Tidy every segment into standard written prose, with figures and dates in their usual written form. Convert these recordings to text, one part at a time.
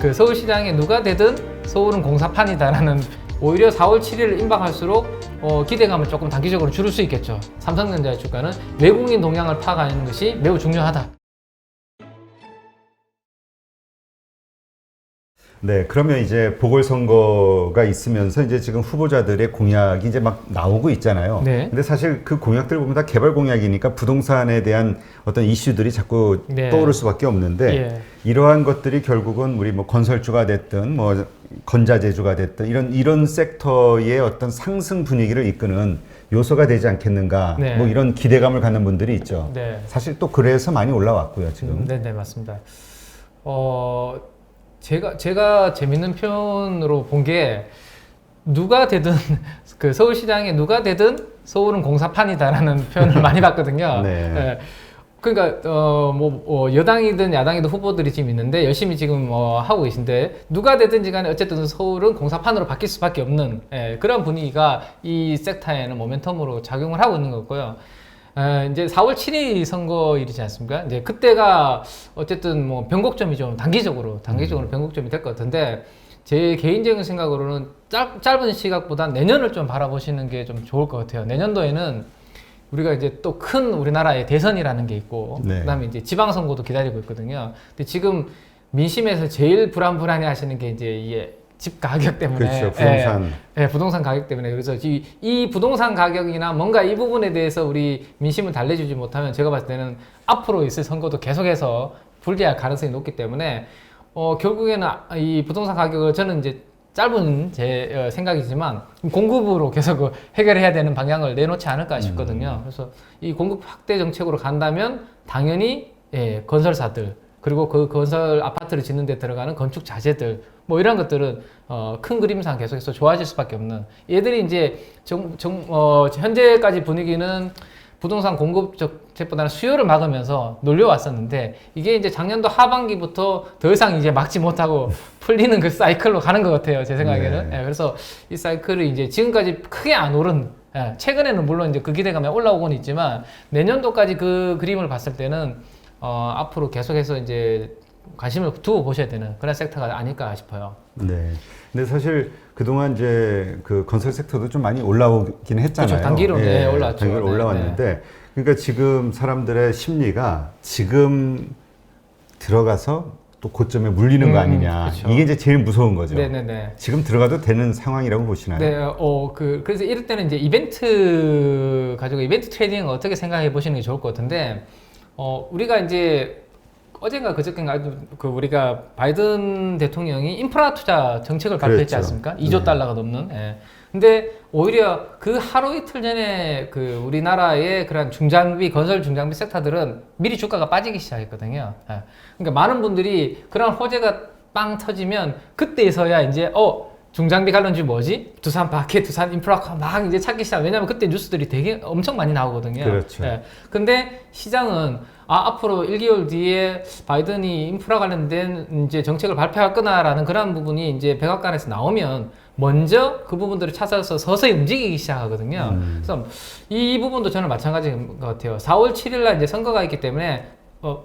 그 서울시장에 누가 되든 서울은 공사판이다라는 오히려 4월 7일을 임박할수록 기대감을 조금 단기적으로 줄일 수 있겠죠. 삼성전자의 주가는 외국인 동향을 파악하는 것이 매우 중요하다. 네, 그러면 이제 보궐선거가 있으면서 이제 지금 후보자들의 공약이 이제 막 나오고 있잖아요. 네. 근데 사실 그 공약들 보면 다 개발 공약이니까 부동산에 대한 어떤 이슈들이 자꾸 네. 떠오를 수밖에 없는데 예. 이러한 것들이 결국은 우리 뭐 건설주가 됐든 뭐 건자재주가 됐든 이런 섹터의 어떤 상승 분위기를 이끄는 요소가 되지 않겠는가. 네. 뭐 이런 기대감을 갖는 분들이 있죠. 네. 사실 또 그래서 많이 올라왔고요, 지금. 네, 맞습니다. 제가 재밌는 표현으로 본 게 누가 되든 그 서울시장에 누가 되든 서울은 공사판이다라는 표현을 많이 봤거든요. 네. 예. 그러니까 여당이든 야당이든 후보들이 지금 있는데 열심히 지금 하고 계신데 누가 되든지 간에 어쨌든 서울은 공사판으로 바뀔 수밖에 없는 그런 분위기가 이 섹터에는 모멘텀으로 작용을 하고 있는 거고요. 이제 4월 7일 선거일이지 않습니까? 이제 그때가 어쨌든 뭐 변곡점이 좀 단기적으로 변곡점이 될 것 같은데 제 개인적인 생각으로는 짧은 시각보다 내년을 좀 바라보시는 게 좀 좋을 것 같아요. 내년도에는 우리가 이제 또 큰 우리나라의 대선이라는 게 있고 네. 그다음에 이제 지방선거도 기다리고 있거든요. 근데 지금 민심에서 제일 불안해 하시는 게 이제 이게 집 가격 때문에. 그렇죠. 부동산. 부동산 가격 때문에. 그래서 이 부동산 가격이나 뭔가 이 부분에 대해서 우리 민심을 달래주지 못하면 제가 봤을 때는 앞으로 있을 선거도 계속해서 불리할 가능성이 높기 때문에 결국에는 이 부동산 가격을 저는 이제 짧은 제 생각이지만 공급으로 계속 해결해야 되는 방향을 내놓지 않을까 싶거든요. 그래서 이 공급 확대 정책으로 간다면 당연히 건설사들 그리고 그 건설 아파트를 짓는 데 들어가는 건축 자재들 뭐 이런 것들은 큰 그림상 계속해서 좋아질 수밖에 없는 얘들이 이제 현재까지 분위기는 부동산 공급 정책보다는 수요를 막으면서 놀려왔었는데 이게 이제 작년도 하반기부터 더 이상 이제 막지 못하고 풀리는 그 사이클로 가는 것 같아요, 제 생각에는. 네. 그래서 이 사이클이 이제 지금까지 크게 안 오른 최근에는 물론 이제 그 기대감이 올라오고는 있지만 내년도까지 그 그림을 봤을 때는 앞으로 계속해서 이제 관심을 두고 보셔야 되는 그런 섹터가 아닐까 싶어요. 네. 근데 사실 그동안 이제 그 건설 섹터도 좀 많이 올라오긴 했잖아요. 그렇죠. 단기로 올라왔죠. 단기로 올라왔는데 그러니까 지금 사람들의 심리가 지금 들어가서 또 고점에 물리는 거 아니냐. 그렇죠. 이게 이제 제일 무서운 거죠. 네네네. 지금 들어가도 되는 상황이라고 보시나요? 네, 그래서 이럴 때는 이제 이벤트 가지고 이벤트 트레이딩을 어떻게 생각해 보시는 게 좋을 것 같은데, 우리가 이제 어젠가 그저께인가 우리가 바이든 대통령이 인프라 투자 정책을 발표했지 그랬죠. 않습니까? 2조 달러가 넘는. 근데 오히려 그 하루 이틀 전에 그 우리나라의 그런 건설 중장비 섹터들은 미리 주가가 빠지기 시작했거든요. 그러니까 많은 분들이 그런 호재가 빵 터지면 그때서야 이제 중장비 관련주 뭐지? 두산 바켓, 두산 인프라 막 이제 찾기 시작. 왜냐면 그때 뉴스들이 되게 엄청 많이 나오거든요. 그렇죠. 근데 시장은 앞으로 1개월 뒤에 바이든이 인프라 관련된 이제 정책을 발표할거나라는 그런 부분이 이제 백악관에서 나오면 먼저 그 부분들을 찾아서 서서히 움직이기 시작하거든요. 그래서 이 부분도 저는 마찬가지인 것 같아요. 4월 7일날 이제 선거가 있기 때문에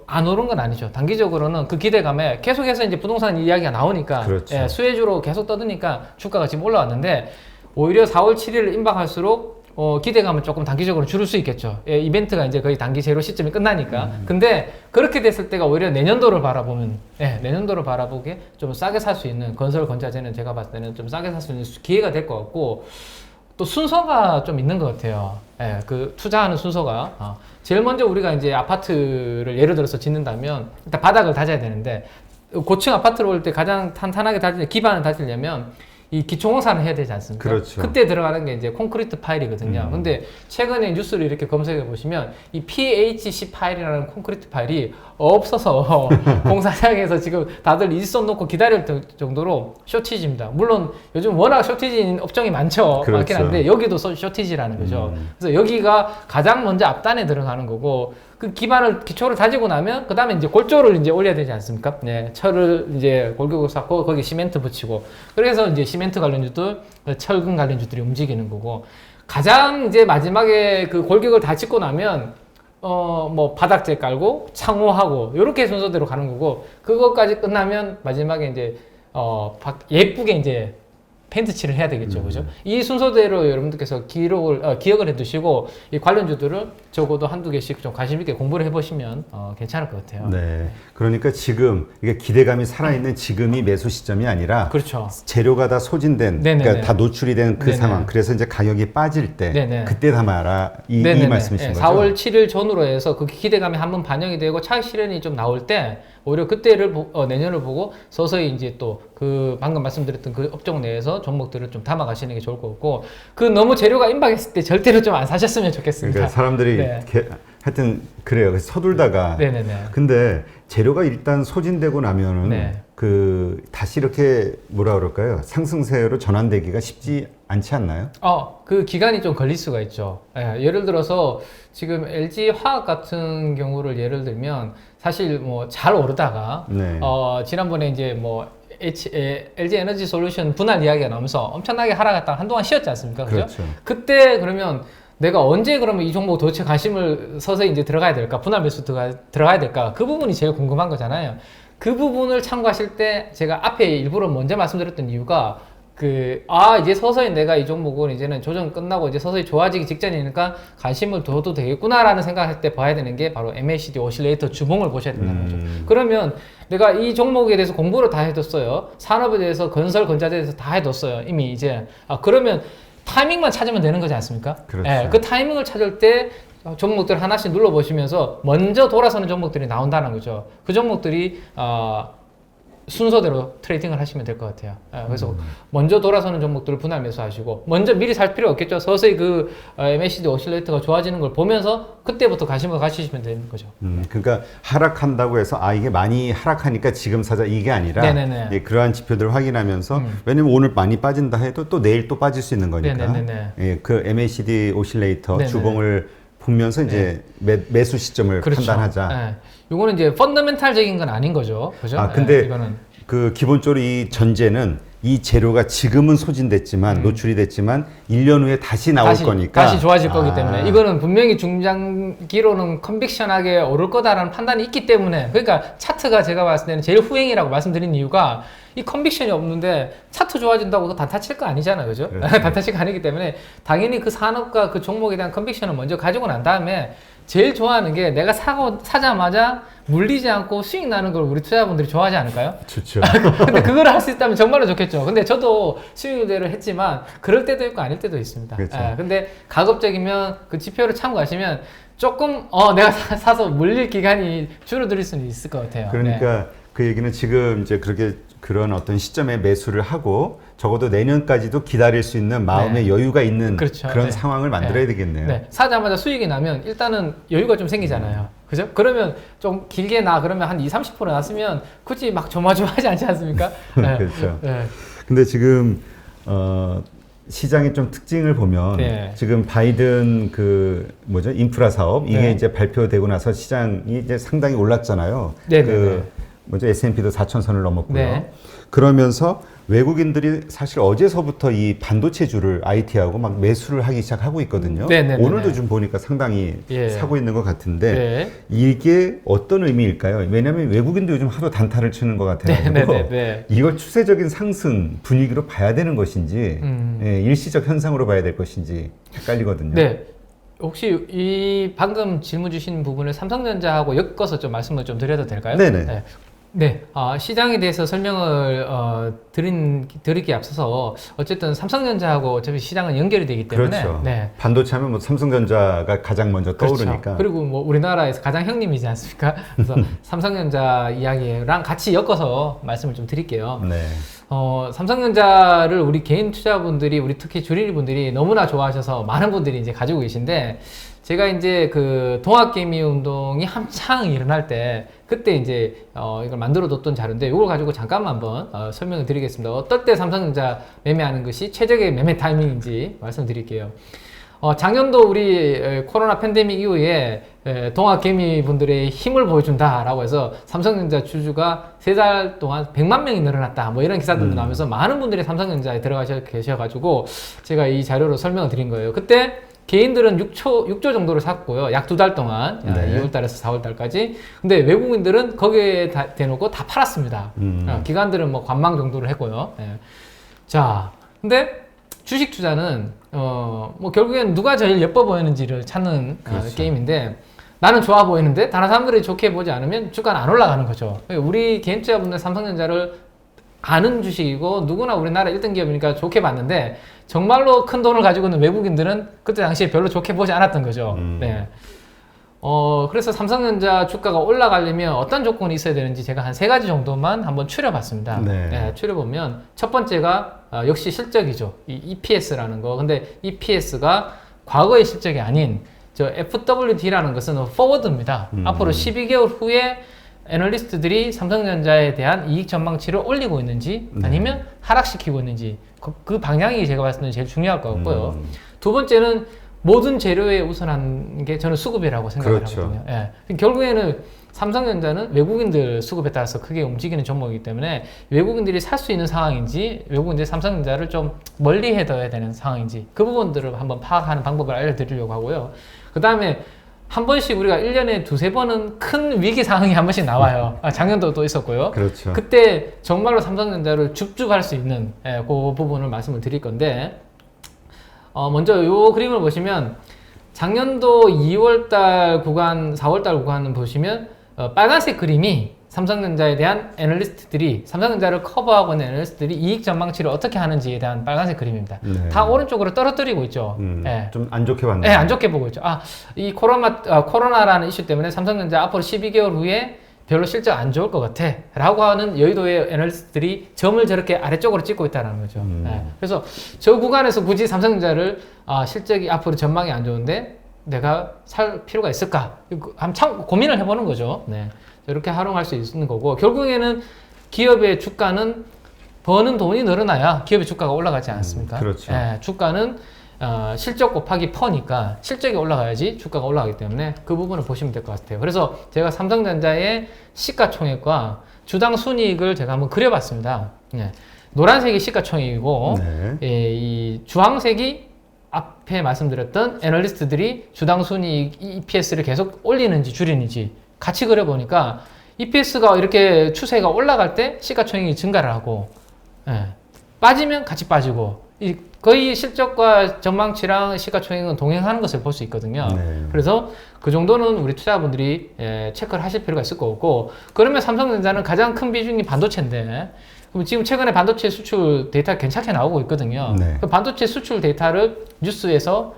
안 오른 건 아니죠. 단기적으로는 그 기대감에 계속해서 이제 부동산 이야기가 나오니까 그렇죠. 수혜주로 계속 떠드니까 주가가 지금 올라왔는데 오히려 4월 7일을 임박할수록 기대감을 조금 단기적으로 줄일 수 있겠죠. 이벤트가 이제 거의 단기 제로 시점이 끝나니까. 근데 그렇게 됐을 때가 오히려 내년도를 바라보기에 좀 싸게 살 수 있는 건설 건자재는 제가 봤을 때는 좀 싸게 살 수 있는 기회가 될 것 같고 또 순서가 좀 있는 것 같아요. 그 투자하는 순서가. 제일 먼저 우리가 이제 아파트를 예를 들어서 짓는다면 일단 바닥을 다져야 되는데 고층 아파트를 올 때 가장 탄탄하게 기반을 다지려면 이 기초공사를 해야 되지 않습니까? 그렇죠. 그때 들어가는 게 이제 콘크리트 파일이거든요. 근데 최근에 뉴스를 이렇게 검색해 보시면 이 PHC 파일이라는 콘크리트 파일이 없어서 공사장에서 지금 다들 일손 놓고 기다릴 정도로 쇼티지입니다. 물론 요즘 워낙 쇼티지인 업종이 많긴 그렇죠. 한데 여기도 쇼티지라는 거죠. 그래서 여기가 가장 먼저 앞단에 들어가는 거고 그 기초를 다지고 나면 그 다음에 이제 골조를 이제 올려야 되지 않습니까? 철을 이제 골격을 쌓고 거기 시멘트 붙이고 그래서 이제 시멘트 관련주들, 철근 관련주들이 움직이는 거고 가장 이제 마지막에 그 골격을 다 짓고 나면 뭐 바닥재 깔고 창호하고 이렇게 순서대로 가는 거고 그것까지 끝나면 마지막에 이제 예쁘게 이제 페인트 칠을 해야 되겠죠, 그죠? 이 순서대로 여러분들께서 기억을 해두시고 이 관련주들을 적어도 한두 개씩 좀 관심 있게 공부를 해보시면 괜찮을 것 같아요. 네. 그러니까 지금 이게 기대감이 살아있는 지금이 매수 시점이 아니라 그렇죠. 재료가 다 소진된, 네네네. 그러니까 다 노출이 된 그 네네. 상황. 그래서 이제 가격이 빠질 때 네네. 그때 담아라 이 네네네. 말씀이신 거죠? 4월 7일 전후로 해서 그 기대감이 한번 반영이 되고 차익 실현이 좀 나올 때 오히려 그때를 내년을 보고 서서히 이제 또 그 방금 말씀드렸던 그 업종 내에서 종목들을 좀 담아가시는 게 좋을 것 같고 그 너무 재료가 임박했을 때 절대로 좀 안 사셨으면 좋겠습니다. 그러니까 사람들이 네. 하여튼 그래요. 그래서 서둘다가 네네네. 근데 재료가 일단 소진되고 나면은 네. 그 다시 이렇게 뭐라 그럴까요? 상승세로 전환되기가 쉽지 않지 않나요? 그 기간이 좀 걸릴 수가 있죠. 예를 들어서 지금 LG 화학 같은 경우를 예를 들면 사실 뭐 잘 오르다가 네. 지난번에 이제 뭐 LG 에너지 솔루션 분할 이야기가 나오면서 엄청나게 하락했다가 한동안 쉬었지 않습니까? 그죠? 그렇죠. 그때 그러면 내가 언제 그러면 이 종목 도대체 관심을 서서히 이제 들어가야 될까? 분할 매수 들어가야 될까? 그 부분이 제일 궁금한 거잖아요. 그 부분을 참고하실 때 제가 앞에 일부러 먼저 말씀드렸던 이유가 이제 서서히 내가 이 종목은 이제는 조정 끝나고 이제 서서히 좋아지기 직전이니까 관심을 둬도 되겠구나라는 생각할 때 봐야 되는 게 바로 MACD 오실레이터 주봉을 보셔야 된다는 거죠. 그러면 내가 이 종목에 대해서 공부를 다 해뒀어요. 산업에 대해서 건설건자재에 대해서 다 해뒀어요. 이미 이제. 그러면 타이밍만 찾으면 되는 거지 않습니까? 그렇죠. 그 타이밍을 찾을 때 종목들 하나씩 눌러보시면서 먼저 돌아서는 종목들이 나온다는 거죠. 그 종목들이 순서대로 트레이딩을 하시면 될 것 같아요. 그래서 먼저 돌아서는 종목들을 분할 매수하시고 먼저 미리 살 필요 없겠죠. 서서히 그 MACD 오실레이터가 좋아지는 걸 보면서 그때부터 관심을 가지시면 되는 거죠. 그러니까 하락한다고 해서 이게 많이 하락하니까 지금 사자 이게 아니라 네네네. 예, 그러한 지표들을 확인하면서 왜냐면 오늘 많이 빠진다 해도 또 내일 또 빠질 수 있는 거니까 네네네네. 예, 그 MACD 오실레이터 네네. 주봉을 보면서 이제 매수 시점을 그렇죠. 판단하자. 요거는 이제 펀더멘탈적인 건 아닌 거죠. 그죠? 근데 이거는 그 기본적으로 이 전제는 이 재료가 지금은 소진됐지만 노출이 됐지만 1년 후에 다시 나올 거니까 다시 좋아질 거기 때문에 이거는 분명히 중장기로는 컨빅션하게 오를 거다라는 판단이 있기 때문에 그러니까 차트가 제가 봤을 때는 제일 후행이라고 말씀드린 이유가 이 컨빅션이 없는데 차트 좋아진다고 단타 칠 거 아니잖아요, 그죠? 단타 칠 거 아니기 때문에 당연히 그 산업과 그 종목에 대한 컨빅션을 먼저 가지고 난 다음에 제일 좋아하는 게 내가 사자마자 물리지 않고 수익 나는 걸 우리 투자자분들이 좋아하지 않을까요? 좋죠. 근데 그걸 할 수 있다면 정말로 좋겠죠. 근데 저도 수익률대로 했지만 그럴 때도 있고 아닐 때도 있습니다. 그렇죠. 근데 가급적이면 그 지표를 참고하시면 조금 내가 사서 물릴 기간이 줄어들 수는 있을 것 같아요. 그러니까 그 얘기는 지금 이제 그런 어떤 시점에 매수를 하고 적어도 내년까지도 기다릴 수 있는 마음의 여유가 있는 그렇죠. 그런 상황을 만들어야 되겠네요. 네. 사자마자 수익이 나면 일단은 여유가 좀 생기잖아요. 그죠? 그러면 좀 길게 그러면 한 20-30% 났으면 굳이 막 조마조마하지 않지 않습니까? 그렇죠. 네. 근데 지금 시장의 좀 특징을 보면 지금 바이든 인프라 사업 이게 이제 발표되고 나서 시장이 이제 상당히 올랐잖아요. S&P도 4,000선을 넘었고요. 네. 그러면서 외국인들이 사실 어제서부터 이 반도체주를 IT하고 막 매수를 하기 시작하고 있거든요. 오늘도 좀 보니까 상당히 사고 있는 것 같은데 이게 어떤 의미일까요? 왜냐하면 외국인도 요즘 하도 단타를 치는 것 같아가지고 이걸 추세적인 상승 분위기로 봐야 되는 것인지 일시적 현상으로 봐야 될 것인지 헷갈리거든요. 네. 혹시 이 방금 질문 주신 부분을 삼성전자하고 엮어서 좀 말씀을 좀 드려도 될까요? 네네. 네, 시장에 대해서 설명을 드리기에 앞서서 어쨌든 삼성전자하고 어차피 시장은 연결이 되기 때문에 그렇죠. 반도체 하면 뭐 삼성전자가 가장 먼저 떠오르니까. 그렇죠. 그리고 뭐 우리나라에서 가장 형님이지 않습니까? 그래서 삼성전자 이야기랑 같이 엮어서 말씀을 좀 드릴게요. 네. 삼성전자를 우리 개인 투자분들이 우리 특히 주린이 분들이 너무나 좋아하셔서 많은 분들이 이제 가지고 계신데 제가 이제 그 동학개미 운동이 한창 일어날 때 그때 이제 이걸 만들어 뒀던 자료인데 이걸 가지고 잠깐만 한번 설명을 드리겠습니다. 어떨 때 삼성전자 매매하는 것이 최적의 매매 타이밍인지 말씀드릴게요. 작년도 우리 코로나 팬데믹 이후에 동학개미 분들의 힘을 보여준다라고 해서 삼성전자 주주가 3달 동안 100만 명이 늘어났다 뭐 이런 기사들도 나오면서 많은 분들이 삼성전자에 들어가셔 계셔가지고 제가 이 자료로 설명을 드린 거예요. 그때 개인들은 6조 정도를 샀고요. 약 2달 동안. 네. 2월 달에서 4월 달까지. 근데 외국인들은 거기에 대놓고 다 팔았습니다. 기관들은 뭐 관망 정도를 했고요. 예. 자, 근데 주식 투자는 뭐 결국엔 누가 제일 예뻐 보이는지를 찾는 그렇죠. 게임인데 나는 좋아 보이는데 다른 사람들이 좋게 보지 않으면 주가는 안 올라가는 거죠. 우리 개인 투자분들 삼성전자를 아는 주식이고 누구나 우리나라 1등 기업이니까 좋게 봤는데 정말로 큰 돈을 가지고 있는 외국인들은 그때 당시에 별로 좋게 보지 않았던 거죠. 네. 그래서 삼성전자 주가가 올라가려면 어떤 조건이 있어야 되는지 제가 한 3가지 정도만 한번 추려봤습니다. 네. 네, 추려보면 첫 번째가 역시 실적이죠. 이 EPS라는 거. 근데 EPS가 과거의 실적이 아닌 저 FWD라는 것은 포워드입니다. 앞으로 12개월 후에 애널리스트들이 삼성전자에 대한 이익 전망치를 올리고 있는지 아니면 하락시키고 있는지 그 방향이 제가 봤을 때는 제일 중요할 것 같고요. 두 번째는 모든 재료에 우선한 게 저는 수급이라고 생각을 그렇죠. 하거든요. 예. 결국에는 삼성전자는 외국인들 수급에 따라서 크게 움직이는 종목이기 때문에 외국인들이 살 수 있는 상황인지 외국인들이 삼성전자를 좀 멀리 해둬야 되는 상황인지 그 부분들을 한번 파악하는 방법을 알려드리려고 하고요. 그 다음에 한 번씩 우리가 1년에 2-3번은 큰 위기 상황이 한 번씩 나와요. 작년도 또 있었고요. 그렇죠. 그때 정말로 삼성전자를 줍줍할 수 있는 그 부분을 말씀을 드릴 건데 먼저 이 그림을 보시면 작년도 2월달 구간, 4월달 구간을 보시면 빨간색 그림이 삼성전자에 대한 애널리스트들이 삼성전자를 커버하고 있는 애널리스트들이 이익 전망치를 어떻게 하는지에 대한 빨간색 그림입니다. 네. 다 오른쪽으로 떨어뜨리고 있죠. 네. 좀 안 좋게 봤네요. 네, 안 좋게 보고 있죠. 이 코로나라는 이슈 때문에 삼성전자 앞으로 12개월 후에 별로 실적 안 좋을 것 같아 라고 하는 여의도의 애널리스트들이 점을 저렇게 아래쪽으로 찍고 있다는 거죠. 네. 그래서 저 구간에서 굳이 삼성전자를 실적이 앞으로 전망이 안 좋은데 내가 살 필요가 있을까? 한번 참 고민을 해보는 거죠. 네. 이렇게 활용할 수 있는 거고 결국에는 기업의 주가는 버는 돈이 늘어나야 기업의 주가가 올라가지 않습니까? 그렇죠. 네. 주가는 실적 곱하기 퍼니까 실적이 올라가야지 주가가 올라가기 때문에 그 부분을 보시면 될 것 같아요. 그래서 제가 삼성전자의 시가총액과 주당 순이익을 제가 한번 그려봤습니다. 네. 노란색이 시가총액이고 이 주황색이 앞에 말씀드렸던 애널리스트들이 주당 순이익 EPS를 계속 올리는지 줄이는지 같이 그려보니까 EPS가 이렇게 추세가 올라갈 때 시가총액이 증가를 하고 빠지면 같이 빠지고 거의 실적과 전망치랑 시가총액은 동행하는 것을 볼 수 있거든요. 그래서 그 정도는 우리 투자자분들이 체크를 하실 필요가 있을 것 같고 그러면 삼성전자는 가장 큰 비중이 반도체인데 그럼 지금 최근에 반도체 수출 데이터 괜찮게 나오고 있거든요. 그 반도체 수출 데이터를 뉴스에서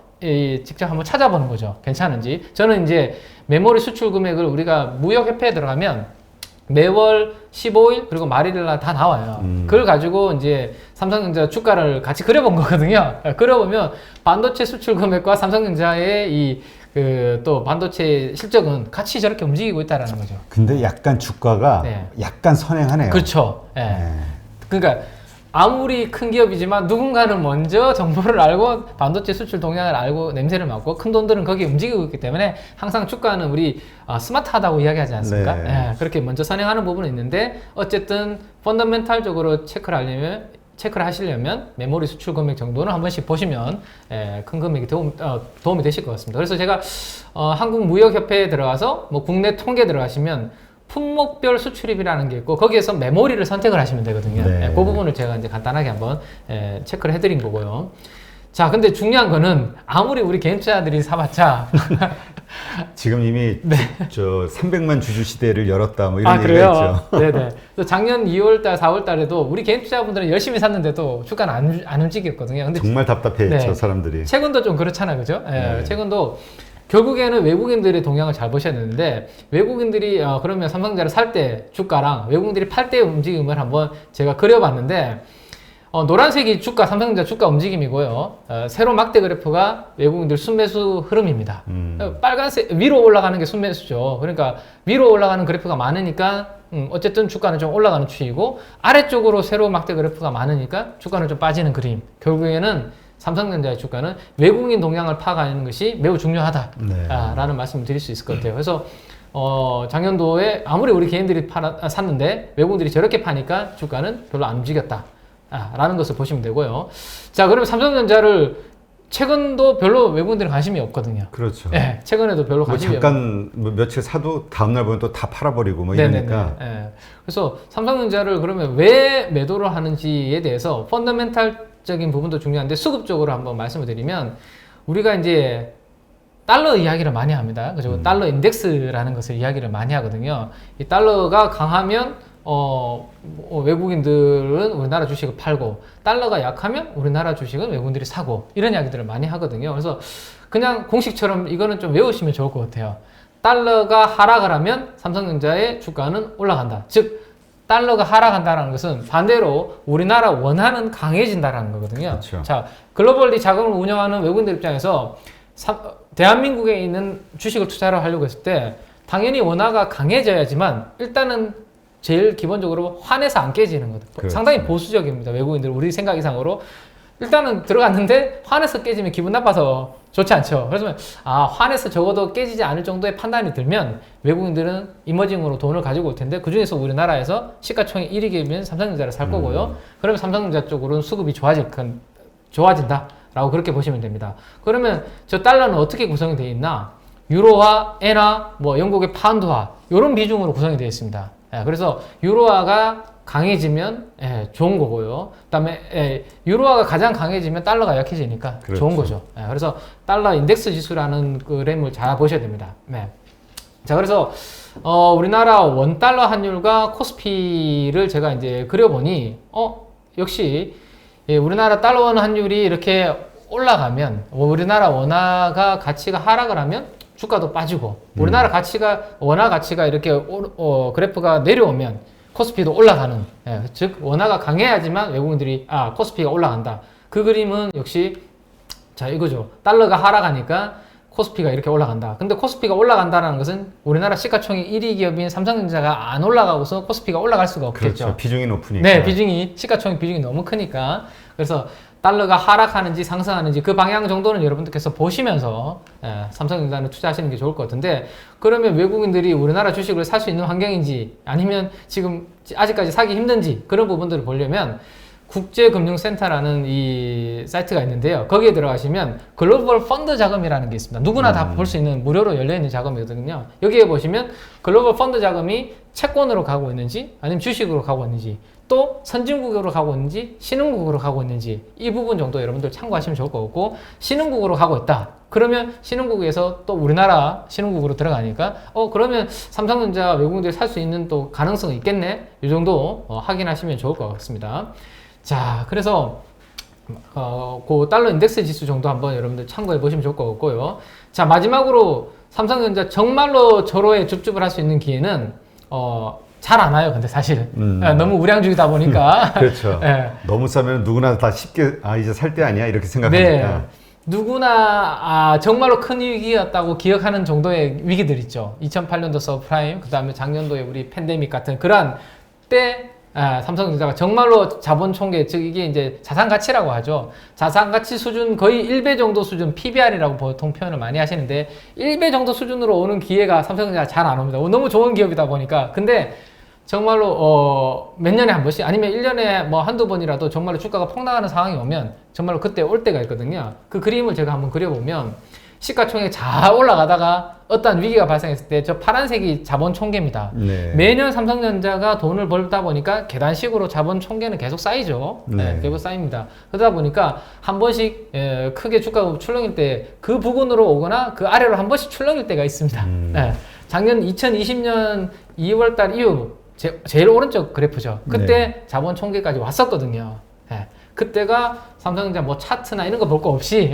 직접 한번 찾아보는 거죠. 괜찮은지. 저는 이제 메모리 수출 금액을 우리가 무역협회에 들어가면 매월 15일 그리고 말일날 다 나와요. 그걸 가지고 이제 삼성전자 주가를 같이 그려본 거거든요. 그려보면 반도체 수출 금액과 삼성전자의 또 반도체 실적은 같이 저렇게 움직이고 있다는 거죠. 근데 약간 주가가 약간 선행하네요. 그렇죠. 그러니까 아무리 큰 기업이지만 누군가는 먼저 정보를 알고 반도체 수출 동향을 알고 냄새를 맡고 큰 돈들은 거기에 움직이고 있기 때문에 항상 주가는 우리 스마트하다고 이야기하지 않습니까? 그렇게 먼저 선행하는 부분은 있는데 어쨌든 펀더멘탈적으로 체크를 하시려면 메모리 수출 금액 정도는 한 번씩 보시면 큰 금액이 도움이 되실 것 같습니다. 그래서 제가 한국무역협회에 들어가서 뭐 국내 통계 들어가시면 품목별 수출입이라는 게 있고 거기에서 메모리를 선택을 하시면 되거든요. 그 부분을 제가 이제 간단하게 한번 체크를 해드린 거고요. 자, 근데 중요한 거는 아무리 우리 개인 투자자들이 사봤자 지금 이미 저 300만 주주 시대를 열었다 뭐 이런 얘기가 있죠. 네네. 작년 2월달, 4월달에도 우리 개인 투자자분들은 열심히 샀는데도 주가는 안 움직였거든요. 근데 정말 답답해했죠, 사람들이. 최근도 좀 그렇잖아요, 그죠? 최근도 결국에는 외국인들의 동향을 잘 보셔야 되는데 외국인들이 그러면 삼성전자를 살 때 주가랑 외국인들이 팔 때 움직임을 한번 제가 그려봤는데 노란색이 삼성전자 주가 움직임이고요. 세로 막대 그래프가 외국인들 순매수 흐름입니다. 빨간색 위로 올라가는 게 순매수죠. 그러니까 위로 올라가는 그래프가 많으니까 어쨌든 주가는 좀 올라가는 추이고 아래쪽으로 세로 막대 그래프가 많으니까 주가는 좀 빠지는 그림. 결국에는 삼성전자의 주가는 외국인 동향을 파악하는 것이 매우 중요하다라는 말씀을 드릴 수 있을 것 같아요. 그래서 작년도에 아무리 우리 개인들이 샀는데 외국인들이 저렇게 파니까 주가는 별로 안 움직였다 라는 것을 보시면 되고요. 자, 그러면 삼성전자를 최근도 별로 외국인들이 관심이 없거든요. 그렇죠. 네, 최근에도 별로 관심이 잠깐 뭐 며칠 사도 다음날 보면 또 다 팔아버리고 뭐 이러니까. 네. 그래서 삼성전자를 그러면 왜 매도를 하는지에 대해서 펀더멘탈적인 부분도 중요한데 수급적으로 한번 말씀을 드리면 우리가 이제 달러 이야기를 많이 합니다. 그죠? 달러 인덱스라는 것을 이야기를 많이 하거든요. 이 달러가 강하면 외국인들은 우리나라 주식을 팔고 달러가 약하면 우리나라 주식은 외국인들이 사고 이런 이야기들을 많이 하거든요. 그래서 그냥 공식처럼 이거는 좀 외우시면 좋을 것 같아요. 달러가 하락을 하면 삼성전자의 주가는 올라간다. 즉 달러가 하락한다는 것은 반대로 우리나라 원화는 강해진다는 거거든요. 그렇죠. 자, 글로벌리 자금을 운영하는 외국인들 입장에서 대한민국에 있는 주식을 투자를 하려고 했을 때 당연히 원화가 강해져야지만 일단은 제일 기본적으로 환에서 안 깨지는 거죠. 그렇죠. 상당히 보수적입니다. 외국인들 우리 생각 이상으로 일단은 들어갔는데 환에서 깨지면 기분 나빠서 좋지 않죠. 그래서 환에서 적어도 깨지지 않을 정도의 판단이 들면 외국인들은 이머징으로 돈을 가지고 올 텐데 그중에서 우리나라에서 시가총액 1위기면 삼성전자를 살 거고요. 그러면 삼성전자 쪽으로는 수급이 좋아진다 라고 그렇게 보시면 됩니다. 그러면 저 달러는 어떻게 구성이 되어 있나? 유로화, 엔화, 뭐 영국의 파운드화 이런 비중으로 구성이 되어 있습니다. 그래서 유로화가 강해지면 좋은 거고요. 그다음에 유로화가 가장 강해지면 달러가 약해지니까 그렇죠. 좋은 거죠. 그래서 달러 인덱스 지수라는 그램을 잘 보셔야 됩니다. 자, 그래서 우리나라 원달러 환율과 코스피를 제가 이제 그려보니 역시 우리나라 달러 원 환율이 이렇게 올라가면 우리나라 원화가 가치가 하락을 하면 주가도 빠지고 우리나라 원화 가치가 이렇게 그래프가 내려오면 코스피도 올라가는 즉 원화가 강해야지만 외국인들이 코스피가 올라간다. 그 그림은 역시 자 이거죠. 달러가 하락하니까 코스피가 이렇게 올라간다. 근데 코스피가 올라간다는 것은 우리나라 시가총액 1위 기업인 삼성전자가 안 올라가고서 코스피가 올라갈 수가 없겠죠. 그렇죠. 비중이 높으니까. 네, 시가총액 비중이 너무 크니까. 그래서 달러가 하락하는지 상승하는지 그 방향 정도는 여러분들께서 보시면서 삼성전자는 투자하시는 게 좋을 것 같은데 그러면 외국인들이 우리나라 주식을 살 수 있는 환경인지 아니면 지금 아직까지 사기 힘든지 그런 부분들을 보려면 국제금융센터라는 이 사이트가 있는데요. 거기에 들어가시면 글로벌 펀드 자금이라는 게 있습니다. 누구나 다 볼 수 있는 무료로 열려있는 자금이거든요. 여기에 보시면 글로벌 펀드 자금이 채권으로 가고 있는지 아니면 주식으로 가고 있는지 또 선진국으로 가고 있는지 신흥국으로 가고 있는지 이 부분 정도 여러분들 참고하시면 좋을 것 같고 신흥국으로 가고 있다. 그러면 신흥국에서 또 우리나라 신흥국으로 들어가니까 그러면 삼성전자 외국인들이 살 수 있는 또 가능성이 있겠네. 이 정도 확인하시면 좋을 것 같습니다. 자, 그래서 그 달러 인덱스 지수 정도 한번 여러분들 참고해 보시면 좋을 것 같고요. 자, 마지막으로 삼성전자 정말로 저로에 줍줍을 할 수 있는 기회는 잘 안 와요. 근데 사실 너무 우량주이다 보니까 그렇죠. 너무 싸면 누구나 다 쉽게 이제 살 때 아니야 이렇게 생각하니까. 네. 누구나 정말로 큰 위기였다고 기억하는 정도의 위기들 있죠. 2008년도 서프라임, 그 다음에 작년도에 우리 팬데믹 같은 그러한 때 삼성전자가 정말로 자본 총계, 즉 이게 이제 자산 가치라고 하죠. 자산 가치 수준 거의 1배 정도 수준, PBR이라고 보통 표현을 많이 하시는데 1배 정도 수준으로 오는 기회가 삼성전자가 잘 안 옵니다. 너무 좋은 기업이다 보니까. 근데 정말로 몇 년에 한 번씩 아니면 1년에 뭐 한두 번이라도 정말로 주가가 폭락하는 상황이 오면 정말로 그때 올 때가 있거든요. 그 그림을 제가 한번 그려보면 시가총액 잘 올라가다가 어떤 위기가 발생했을 때 저 파란색이 자본 총계입니다. 네. 매년 삼성전자가 돈을 벌다 보니까 계단식으로 자본 총계는 계속 쌓이죠. 계속 쌓입니다. 그러다 보니까 한 번씩 크게 주가가 출렁일 때 그 부근으로 오거나 그 아래로 한 번씩 출렁일 때가 있습니다. 작년 2020년 2월달 이후 제일 오른쪽 그래프죠. 그때 자본 총계까지 왔었거든요. 그때가 삼성전자 뭐 차트나 이런 거 볼 거 없이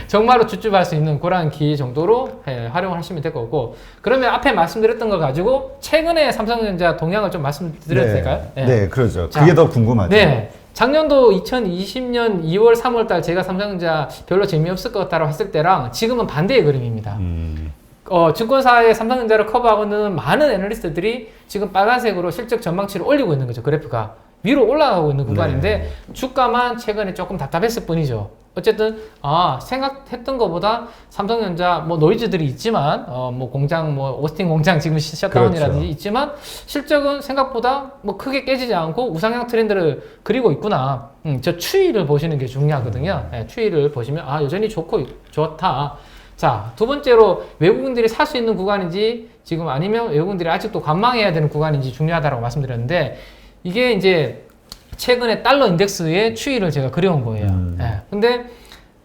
정말로 줍줍할 수 있는 그런 기회 정도로 활용을 하시면 될 것 같고 그러면 앞에 말씀드렸던 걸 가지고 최근에 삼성전자 동향을 좀 말씀드려도 될까요? 네, 그렇죠. 그게 더 궁금하죠. 네. 작년도 2020년 2월 3월 달 제가 삼성전자 별로 재미없을 것 같다고 했을 때랑 지금은 반대의 그림입니다. 증권사의 삼성전자를 커버하고 있는 많은 애널리스트들이 지금 빨간색으로 실적 전망치를 올리고 있는 거죠. 그래프가. 위로 올라가고 있는 구간인데 주가만 최근에 조금 답답했을 뿐이죠. 어쨌든 생각했던 것보다 삼성전자 뭐 노이즈들이 있지만 뭐 공장 뭐 오스틴 공장 지금 셧다운이라든지 그렇죠. 있지만 실적은 생각보다 뭐 크게 깨지지 않고 우상향 트렌드를 그리고 있구나. 저 추이를 보시는 게 중요하거든요. 네, 추이를 보시면 여전히 좋다. 자, 두 번째로 외국인들이 살 수 있는 구간인지 지금 아니면 외국인들이 아직도 관망해야 되는 구간인지 중요하다고 말씀드렸는데 이게 이제 최근에 달러 인덱스의 추이를 제가 그려온 거예요. 예. 근데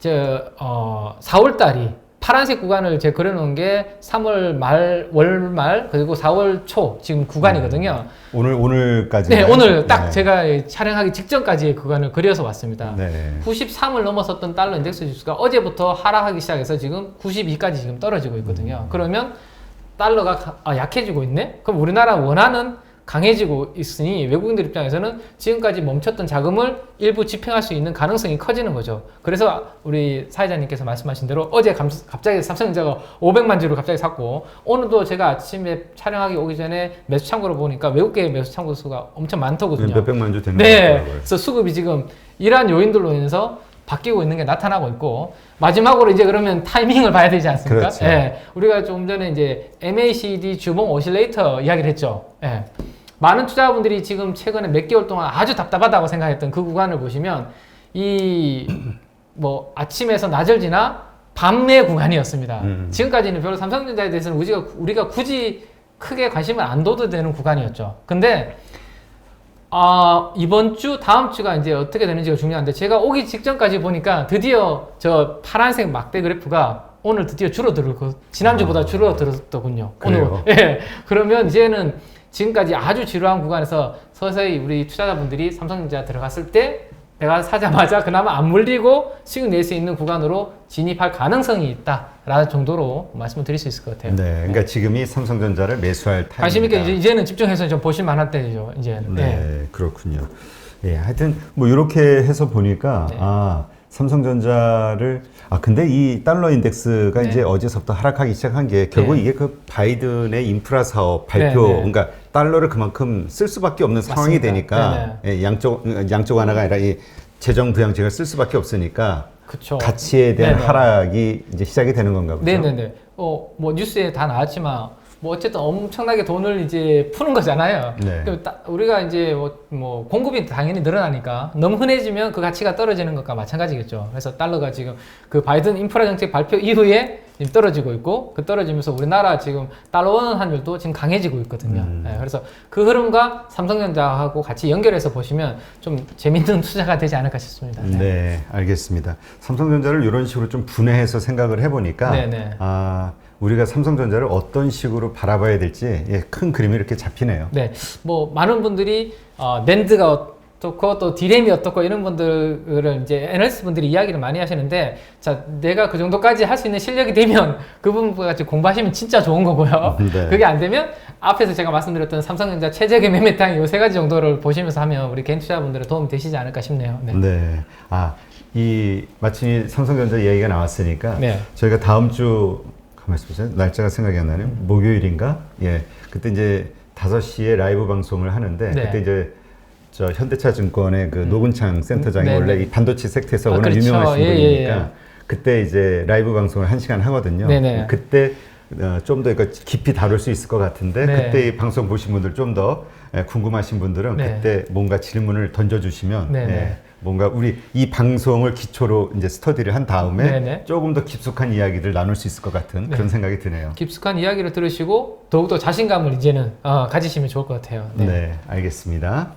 4월 달이 파란색 구간을 제가 그려놓은 게 3월 말, 월말 그리고 4월 초 지금 구간이거든요. 오늘까지. 네, 오늘 딱 제가 촬영하기 직전까지의 구간을 그려서 왔습니다. 네. 93을 넘었었던 달러 인덱스 지수가 어제부터 하락하기 시작해서 지금 92까지 지금 떨어지고 있거든요. 그러면 달러가 약해지고 있네? 그럼 우리나라 원화는 강해지고 있으니 외국인들 입장에서는 지금까지 멈췄던 자금을 일부 집행할 수 있는 가능성이 커지는 거죠. 그래서 우리 사회자님께서 말씀하신 대로 어제 갑자기 삼성전자가 500만 주를 갑자기 샀고 오늘도 제가 아침에 촬영하기 오기 전에 매수 창구를 보니까 외국계 매수 창구 수가 엄청 많더군요. 몇백만 주 되는 네. 그래서 수급이 지금 이러한 요인들로 인해서 바뀌고 있는 게 나타나고 있고 마지막으로 이제 그러면 타이밍을 봐야 되지 않습니까? 그렇죠. 예. 우리가 조금 전에 이제 MACD 주봉 오실레이터 이야기를 했죠. 예. 많은 투자자분들이 지금 최근에 몇 개월 동안 아주 답답하다고 생각했던 그 구간을 보시면 뭐 아침에서 낮을 지나 밤의 구간이었습니다. 지금까지는 별로 삼성전자에 대해서는 우리가 굳이 크게 관심을 안 둬도 되는 구간이었죠. 근데 이번 주, 다음 주가 이제 어떻게 되는지가 중요한데 제가 오기 직전까지 보니까 드디어 저 파란색 막대 그래프가 오늘 드디어 줄어들고 지난주보다 줄어들었더군요. 오늘. 예. 그러면 이제는 지금까지 아주 지루한 구간에서 서서히 우리 투자자분들이 삼성전자 들어갔을 때 내가 사자마자 그나마 안 물리고 수익 낼 수 있는 구간으로 진입할 가능성이 있다라는 정도로 말씀을 드릴 수 있을 것 같아요. 네, 그러니까 지금이 삼성전자를 매수할 타임이다. 관심 있게 이제는 집중해서 좀 보실 만한 때죠. 이제는. 네, 그렇군요. 예, 하여튼 뭐 이렇게 해서 보니까 삼성전자를 근데 이 달러 인덱스가 이제 어제서부터 하락하기 시작한 게 결국 이게 그 바이든의 인프라 사업 발표, 그러니까 달러를 그만큼 쓸 수밖에 없는 상황이 맞습니다. 되니까 양쪽 하나가 아니라 이 재정 부양책을 쓸 수밖에 없으니까 그쵸. 가치에 대한 하락이 이제 시작이 되는 건가 보죠. 네네네. 뭐 뉴스에 다 나왔지만 뭐 어쨌든 엄청나게 돈을 이제 푸는 거잖아요. 네. 우리가 이제 뭐 공급이 당연히 늘어나니까 너무 흔해지면 그 가치가 떨어지는 것과 마찬가지겠죠. 그래서 달러가 지금 그 바이든 인프라 정책 발표 이후에 지금 떨어지고 있고 그 떨어지면서 우리나라 지금 달러 원 환율도 지금 강해지고 있거든요. 네, 그래서 그 흐름과 삼성전자하고 같이 연결해서 보시면 좀 재밌는 투자가 되지 않을까 싶습니다. 네, 알겠습니다. 삼성전자를 이런 식으로 좀 분해해서 생각을 해보니까 우리가 삼성전자를 어떤 식으로 바라봐야 될지 큰 그림이 이렇게 잡히네요. 네, 뭐 많은 분들이 낸드가 어떻고 또 디램이 어떻고 이런 분들을 이제 애널리스트 분들이 이야기를 많이 하시는데 자 내가 그 정도까지 할 수 있는 실력이 되면 그 부분까지 공부하시면 진짜 좋은 거고요. 그게 안 되면 앞에서 제가 말씀드렸던 삼성전자 최적의 매매타임 요 세 가지 정도를 보시면서 하면 우리 개인 투자분들의 도움이 되시지 않을까 싶네요. 네. 마침 삼성전자 이야기가 나왔으니까 저희가 다음 주 말씀하세요. 날짜가 생각이 안 나네요. 목요일인가? 예. 그때 이제 5시에 라이브 방송을 하는데 그때 이제 저 현대차 증권의 그 노근창 센터장이 원래 이 반도체 섹터에서 워낙 그렇죠. 유명하신 분이니까 그때 이제 라이브 방송을 1시간 하거든요. 그때 좀 더 깊이 다룰 수 있을 것 같은데 그때 이 방송 보신 분들 좀 더 궁금하신 분들은 그때 뭔가 질문을 던져주시면 뭔가 우리 이 방송을 기초로 이제 스터디를 한 다음에 조금 더 깊숙한 이야기를 나눌 수 있을 것 같은 그런 생각이 드네요. 깊숙한 이야기를 들으시고 더욱더 자신감을 이제는 가지시면 좋을 것 같아요. 네, 알겠습니다.